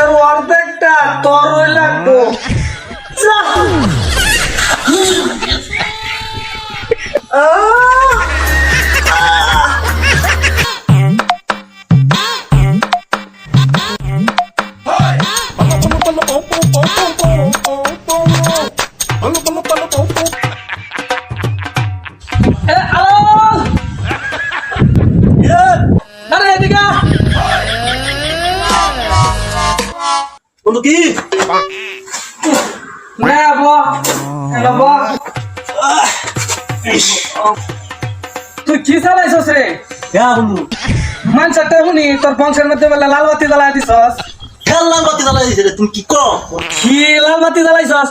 দেশের অর্ধেকটা তোরই লাগবো। কি তুই কি চালাইছস রে? বন্ধু মানুষটা শুনি তোর বংশের মধ্যে বলে লাল বাতি জ্বালাই দিছস। লাল বাতি জ্বালাই দিছে রে, তুমি কি কর? কি লাল বাতি জ্বালাইছস?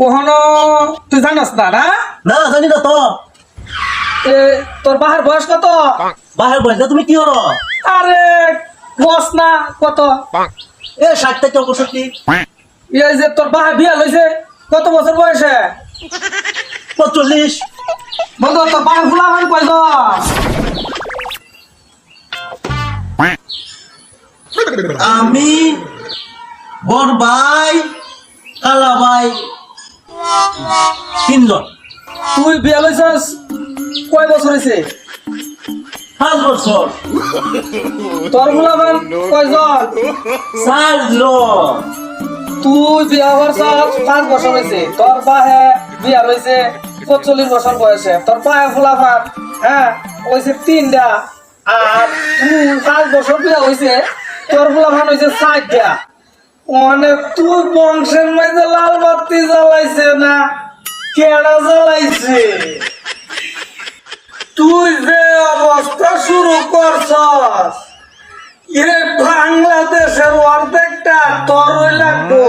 ওহনো তুই জানাস না না? না জানি না তো। তোর বাহার বয়স কত? বাহির বয়স তুমি কি করো? আরে বস না কত? 60 থেকে 65। এই যে তোর বাহার বিয়া লইছে কত বছর বয়সে? 45। বন্ধু তোর বাহার ফুলা মান কয়জন? আমি বড় ভাই কালা ভাই 3 জন। তুই বিয়া লইছস কয় বছর হইছে? 5 বছর। তোর ফুলা মান কয়জন? 4 জন। তুই বিয়া হওয়ার 5 বছর হয়েছে, তোর বাহে বিয়া হয়েছে 45 বছর বয়সে, তোর বাহে ফুলাফান হ্যাঁ হয়েছে 3টা, আর তুই 5 বছর বিয়া হয়েছে, তোর ফুলাফান হয়েছে 4টা। অনেক তুই বংশের মধ্যে লাল বাতি জ্বালাইছে না, কেডা জ্বালাইছে? তুই যে অবস্থা শুরু করছস, এ বাংলাদেশের অর্ধেকটা তোরই লাগবো।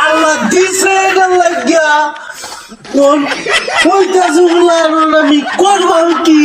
আল্লাহ দিছে এটা লাগিয়া কোন কইতা জুগলার আমি করবাম কি?